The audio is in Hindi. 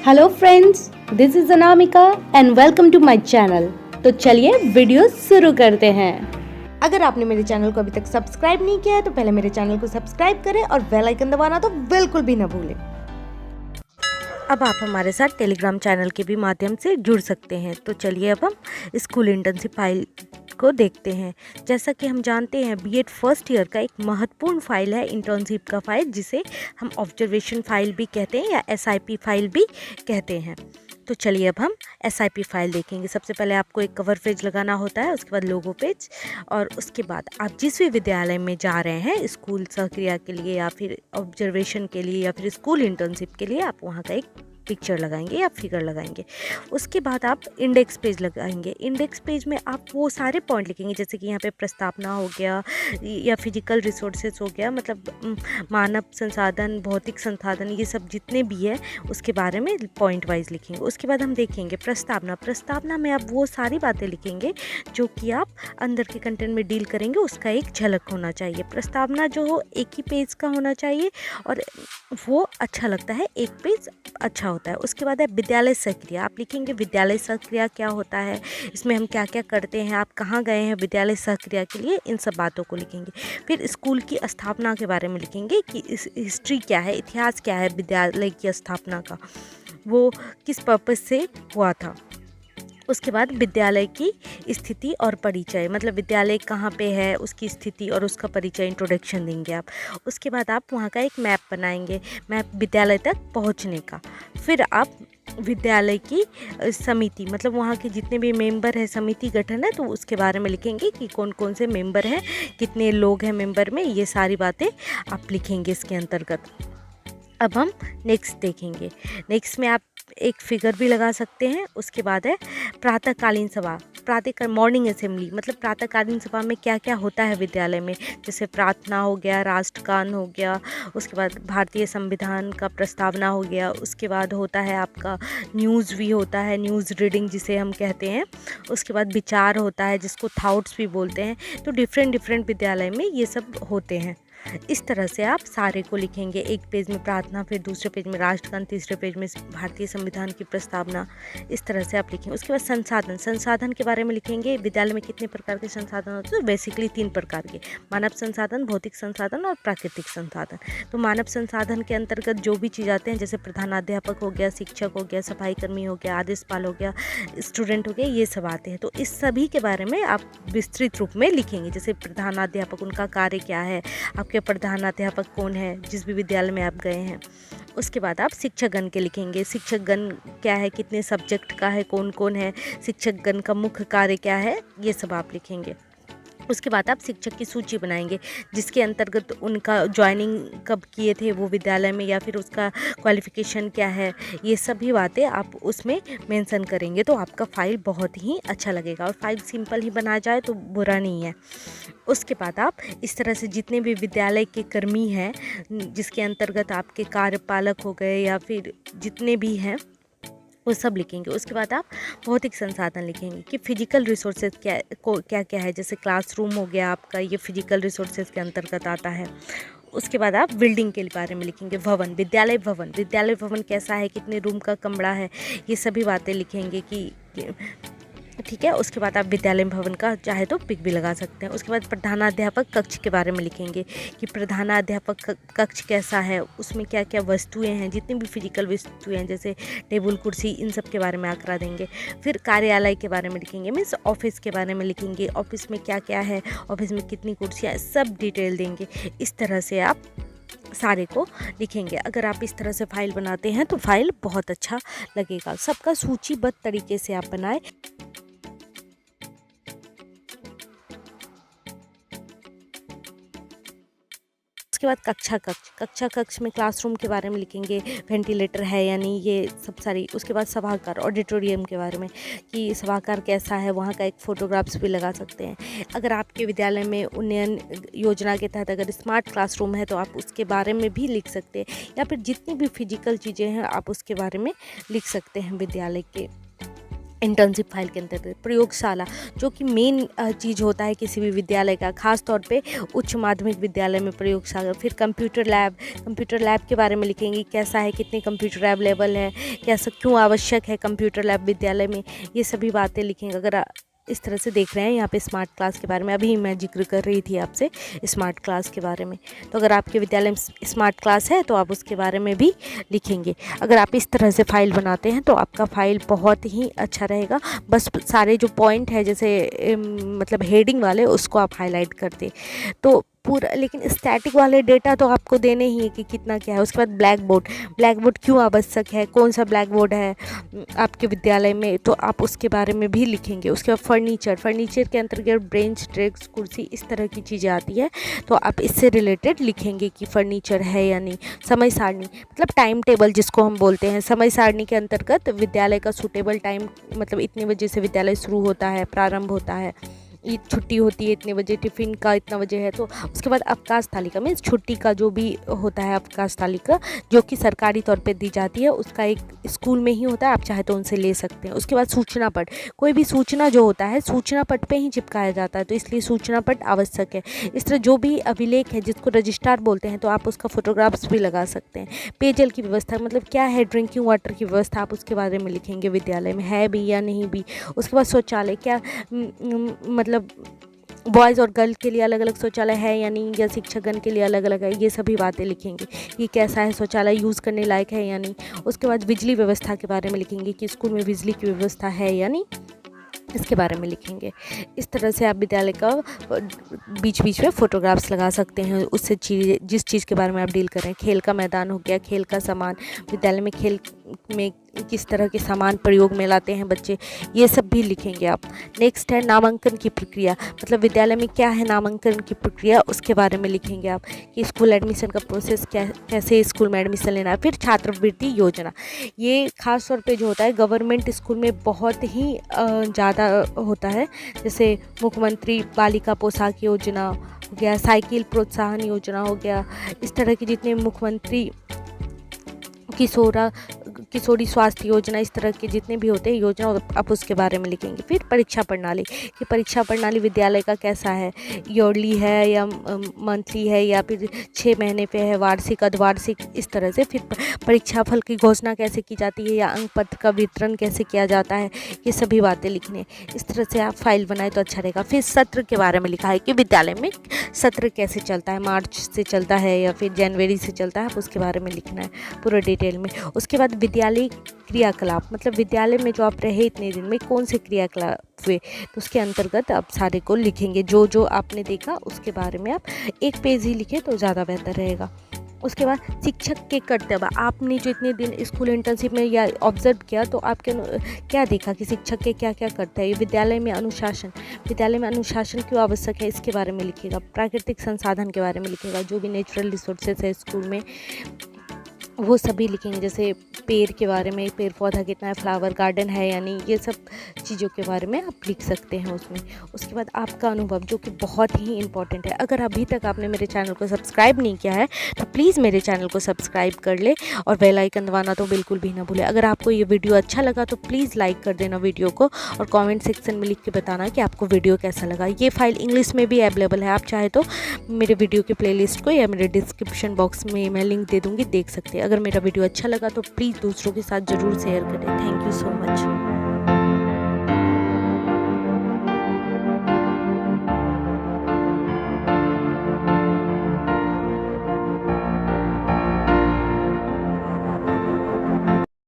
Hello friends, this is Anamika and welcome to my channel. तो चलिए वीडियो शुरू करते हैं। अगर आपने मेरे चैनल को अभी तक सब्सक्राइब नहीं किया है तो पहले मेरे चैनल को सब्सक्राइब करें और बेल आइकन दबाना तो बिल्कुल भी ना भूलें। अब आप हमारे साथ टेलीग्राम चैनल के भी माध्यम से जुड़ सकते हैं। तो चलिए अब हम स्कूल इंटर्नशिप फाइल को देखते हैं। जैसा कि हम जानते हैं बीएड फर्स्ट ईयर का एक महत्वपूर्ण फाइल है इंटर्नशिप का फाइल, जिसे हम ऑब्जर्वेशन फाइल भी कहते हैं या एसआईपी फाइल भी कहते हैं। तो चलिए अब हम एसआईपी फाइल देखेंगे। सबसे पहले आपको एक कवर पेज लगाना होता है, उसके बाद लोगो पेज, और उसके बाद आप जिस भी विद्यालय में जा रहे हैं स्कूल सहक्रिया के लिए या फिर ऑब्जर्वेशन के लिए या फिर स्कूल इंटर्नशिप के लिए, आप वहाँ का एक पिक्चर लगाएंगे या फिगर लगाएंगे। उसके बाद आप इंडेक्स पेज लगाएंगे। इंडेक्स पेज में आप वो सारे पॉइंट लिखेंगे, जैसे कि यहाँ पे प्रस्तावना हो गया या फिजिकल रिसोर्सेज हो गया, मतलब मानव संसाधन, भौतिक संसाधन, ये सब जितने भी है उसके बारे में पॉइंट वाइज लिखेंगे। उसके बाद हम देखेंगे प्रस्तावना में आप वो सारी बातें लिखेंगे जो कि आप अंदर के कंटेंट में डील करेंगे, उसका एक झलक होना चाहिए। प्रस्तावना जो हो एक ही पेज का होना चाहिए और वो अच्छा लगता है, एक पेज अच्छा होता है। उसके बाद है विद्यालय सहक्रिया। आप लिखेंगे विद्यालय सहक्रिया क्या होता है, इसमें हम क्या क्या करते हैं, आप कहाँ गए हैं विद्यालय सहक्रिया के लिए, इन सब बातों को लिखेंगे। फिर स्कूल की स्थापना के बारे में लिखेंगे कि इस हिस्ट्री क्या है, इतिहास क्या है विद्यालय की स्थापना का, वो किस पर्पज़ से हुआ था। उसके बाद विद्यालय की स्थिति और परिचय, मतलब विद्यालय कहाँ पे है, उसकी स्थिति और उसका परिचय, इंट्रोडक्शन देंगे आप। उसके बाद आप वहाँ का एक मैप बनाएंगे, मैप विद्यालय तक पहुँचने का। फिर आप विद्यालय की समिति, मतलब वहाँ के जितने भी मेंबर है, समिति गठन है, तो उसके बारे में लिखेंगे कि कौन कौन से मेंबर हैं, कितने लोग हैं मेंबर में, ये सारी बातें आप लिखेंगे इसके अंतर्गत। अब हम नेक्स्ट देखेंगे। नेक्स्ट में आप एक फिगर भी लगा सकते हैं। उसके बाद है प्रातःकालीन सभा, मॉर्निंग असेंबली, मतलब प्रातःकालीन सभा में क्या क्या होता है विद्यालय में, जैसे प्रार्थना हो गया, राष्ट्रगान हो गया, उसके बाद भारतीय संविधान का प्रस्तावना हो गया, उसके बाद होता है आपका न्यूज़ भी होता है, न्यूज़ रीडिंग जिसे हम कहते हैं, उसके बाद विचार होता है जिसको थाट्स भी बोलते हैं। तो डिफरेंट विद्यालय में ये सब होते हैं। इस तरह से आप सारे को लिखेंगे, एक पेज में प्रार्थना, फिर दूसरे पेज में राष्ट्रगान, तीसरे पेज में भारतीय संविधान की प्रस्तावना, इस तरह से आप लिखेंगे। उसके बाद संसाधन के बारे में लिखेंगे, विद्यालय में कितने प्रकार के संसाधन होते हैं, बेसिकली 3 प्रकार के, मानव संसाधन, भौतिक संसाधन और प्राकृतिक संसाधन। तो मानव संसाधन के अंतर्गत जो भी चीज़ आते हैं, जैसे प्रधानाध्यापक हो गया, शिक्षक हो गया, सफाई कर्मी हो गया, आदेशपाल हो गया, स्टूडेंट हो गया, ये सब आते हैं। तो इस सभी के बारे में आप विस्तृत रूप में लिखेंगे, जैसे प्रधानाध्यापक, उनका कार्य क्या है, आपके प्रधानाध्यापक कौन है जिस भी विद्यालय में आप गए हैं। उसके बाद आप शिक्षकगण के लिखेंगे, शिक्षकगण क्या है, कितने सब्जेक्ट का है, कौन कौन है, शिक्षकगण का मुख्य कार्य क्या है, ये सब आप लिखेंगे। उसके बाद आप शिक्षक की सूची बनाएंगे, जिसके अंतर्गत उनका ज्वाइनिंग कब किए थे वो विद्यालय में, या फिर उसका क्वालिफ़िकेशन क्या है, ये सभी बातें आप उसमें मेंशन करेंगे। तो आपका फ़ाइल बहुत ही अच्छा लगेगा, और फाइल सिंपल ही बना जाए तो बुरा नहीं है। उसके बाद आप इस तरह से जितने भी विद्यालय के कर्मी हैं, जिसके अंतर्गत आपके कार्यपालक हो गए या फिर जितने भी हैं, वो सब लिखेंगे। उसके बाद आप भौतिक संसाधन लिखेंगे कि फिजिकल रिसोर्सेज क्या क्या है, जैसे क्लासरूम हो गया आपका, ये फिजिकल रिसोर्सेज के अंतर्गत आता है। उसके बाद आप बिल्डिंग के बारे में लिखेंगे, विद्यालय भवन कैसा है, कितने रूम का कमरा है, ये सभी बातें लिखेंगे कि ठीक है। उसके बाद आप विद्यालय भवन का चाहे तो पिक भी लगा सकते हैं। उसके बाद प्रधानाध्यापक कक्ष के बारे में लिखेंगे कि प्रधानाध्यापक कक्ष कैसा है, उसमें क्या क्या वस्तुएं हैं, जितनी भी फिजिकल वस्तुएं हैं, जैसे टेबल कुर्सी, इन सब के बारे में आंकड़ा देंगे। फिर कार्यालय के बारे में लिखेंगे, मीन्स ऑफिस के बारे में लिखेंगे, ऑफिस में क्या क्या है, ऑफिस में कितनी कुर्सियाँ, सब डिटेल देंगे। इस तरह से आप सारे को लिखेंगे। अगर आप इस तरह से फाइल बनाते हैं तो फाइल बहुत अच्छा लगेगा। सबका सूचीबद्ध तरीके से आप बनाए। उसके बाद कक्षा कक्ष में क्लासरूम के बारे में लिखेंगे, वेंटिलेटर है या नहीं, ये सब सारी। उसके बाद सभागार, ऑडिटोरियम के बारे में कि सभागार कैसा है, वहाँ का एक फ़ोटोग्राफ्स भी लगा सकते हैं। अगर आपके विद्यालय में उन्नयन योजना के तहत अगर स्मार्ट क्लासरूम है तो आप उसके बारे में भी लिख सकते हैं, या फिर जितनी भी फिजिकल चीज़ें हैं आप उसके बारे में लिख सकते हैं विद्यालय के। इंटर्नशिप फाइल के अंतर्गत प्रयोगशाला, जो कि मेन चीज़ होता है किसी भी विद्यालय का, खास तौर पे उच्च माध्यमिक विद्यालय में प्रयोगशाला। फिर कंप्यूटर लैब के बारे में लिखेंगे, कैसा है, कितने कंप्यूटर अवेलेबल है, कैसा क्यों आवश्यक है कंप्यूटर लैब विद्यालय में, ये सभी बातें लिखेंगे। अगर इस तरह से देख रहे हैं यहाँ पे स्मार्ट क्लास के बारे में, अभी मैं जिक्र कर रही थी आपसे स्मार्ट क्लास के बारे में, तो अगर आपके विद्यालय में स्मार्ट क्लास है तो आप उसके बारे में भी लिखेंगे। अगर आप इस तरह से फाइल बनाते हैं तो आपका फाइल बहुत ही अच्छा रहेगा। बस सारे जो पॉइंट है जैसे मतलब हेडिंग वाले, उसको आप हाईलाइट कर दें तो पूरा। लेकिन स्टैटिक वाले डेटा तो आपको देने ही है कि कितना क्या है। उसके बाद ब्लैक बोर्ड क्यों आवश्यक है, कौन सा ब्लैक बोर्ड है आपके विद्यालय में, तो आप उसके बारे में भी लिखेंगे। उसके बाद फर्नीचर के अंतर्गत बेंच, डेस्क, कुर्सी, इस तरह की चीज़ें आती है, तो आप इससे रिलेटेड लिखेंगे कि फर्नीचर है या नहीं। समय सारणी मतलब टाइम टेबल जिसको हम बोलते हैं, समय सारणी के अंतर्गत विद्यालय का सूटेबल टाइम, मतलब इतने बजे से विद्यालय शुरू होता है, प्रारंभ होता है, छुट्टी होती है इतने बजे, टिफ़िन का इतना बजे है। तो उसके बाद अवकाश तालिका में छुट्टी का जो भी होता है अवकाश तालिका, जो कि सरकारी तौर पे दी जाती है, उसका एक स्कूल में ही होता है, आप चाहे तो उनसे ले सकते हैं। उसके बाद सूचना पट, कोई भी सूचना जो होता है सूचना पट पे ही चिपकाया जाता है, तो इसलिए सूचना पट आवश्यक है। इस तरह जो भी अभिलेख है जिसको रजिस्ट्रार बोलते हैं, तो आप उसका फोटोग्राफ्स भी लगा सकते हैं। पेयजल की व्यवस्था मतलब क्या है, ड्रिंकिंग वाटर की व्यवस्था, आप उसके बारे में लिखेंगे विद्यालय में है भी या नहीं भी। उसके बाद शौचालय, क्या मतलब बॉयज़ और गर्ल के लिए अलग अलग शौचालय है या नहीं, या शिक्षकगण के लिए अलग अलग है, ये सभी बातें लिखेंगे। ये कैसा है शौचालय, यूज़ करने लायक है या नहीं। उसके बाद बिजली व्यवस्था के बारे में लिखेंगे कि स्कूल में बिजली की व्यवस्था है या नहीं, इसके बारे में लिखेंगे। इस तरह से आप विद्यालय का बीच बीच में फ़ोटोग्राफ्स लगा सकते हैं, उससे जिस चीज़ के बारे में आप डील कर रहे हैं। खेल का मैदान हो गया, खेल का सामान, विद्यालय में खेल में किस तरह के सामान प्रयोग में लाते हैं बच्चे, ये सब भी लिखेंगे आप। नेक्स्ट है नामांकन की प्रक्रिया, मतलब विद्यालय में क्या है नामांकन की प्रक्रिया, उसके बारे में लिखेंगे आप कि स्कूल एडमिशन का प्रोसेस क्या, कैसे स्कूल में एडमिशन लेना है। फिर छात्रवृत्ति योजना, ये खास तौर पे जो होता है गवर्नमेंट स्कूल में बहुत ही ज़्यादा होता है, जैसे मुख्यमंत्री बालिका पोशाक योजना हो गया, साइकिल प्रोत्साहन योजना हो गया, इस तरह के जितने मुख्यमंत्री किशोरी स्वास्थ्य योजना, इस तरह के जितने भी होते हैं योजना, आप उसके बारे में लिखेंगे। फिर परीक्षा प्रणाली, कि परीक्षा प्रणाली विद्यालय का कैसा है, ईयरली है या मंथली है या फिर 6 महीने पे है, वार्षिक, अर्धवार्षिक, इस तरह से। फिर परीक्षा फल की घोषणा कैसे की जाती है या अंक पत्र का वितरण कैसे किया जाता है, ये सभी बातें लिखने। इस तरह से आप फाइल बनाए तो अच्छा रहेगा। फिर सत्र के बारे में लिखा है कि विद्यालय में सत्र कैसे चलता है, मार्च से चलता है या फिर जनवरी से चलता है, आप उसके बारे में लिखना है पूरा डिटेल में। उसके बाद विद्यालय क्रियाकलाप, मतलब विद्यालय में जो आप रहे इतने दिन में कौन से क्रियाकलाप हुए, तो उसके अंतर्गत आप सारे को लिखेंगे। जो जो आपने देखा उसके बारे में आप एक पेज ही लिखें तो ज़्यादा बेहतर रहेगा। उसके बाद शिक्षक के कर्तव्य, आपने जो इतने दिन स्कूल इंटर्नशिप में या ऑब्जर्व किया तो आपके क्या देखा कि शिक्षक के क्या क्या कर्तव्य है। विद्यालय में अनुशासन क्यों आवश्यक है, इसके बारे में लिखिएगा। प्राकृतिक संसाधन के बारे में लिखिएगा, जो भी नेचुरल रिसोर्सेज है स्कूल में वो सभी लिखेंगे, जैसे पेड़ के बारे में, पेड़ पौधा कितना है, फ्लावर गार्डन है यानी, ये सब चीज़ों के बारे में आप लिख सकते हैं उसमें। उसके बाद आपका अनुभव, जो कि बहुत ही इंपॉर्टेंट है। अगर अभी तक आपने मेरे चैनल को सब्सक्राइब नहीं किया है तो प्लीज़ मेरे चैनल को सब्सक्राइब कर ले और बेल आइकन दबाना तो बिल्कुल भी ना भूलें। अगर आपको ये वीडियो अच्छा लगा तो प्लीज़ लाइक कर देना वीडियो को और कॉमेंट सेक्शन में लिख के बताना कि आपको वीडियो कैसा लगा। ये फाइल इंग्लिश में भी अवेलेबल है, आप चाहे तो मेरे वीडियो के प्लेलिस्ट को या मेरे डिस्क्रिप्शन बॉक्स में मैं लिंक दे दूँगी, देख सकते हैं। अगर मेरा वीडियो अच्छा लगा तो प्लीज़ दूसरों के साथ ज़रूर शेयर करें। Thank you so much.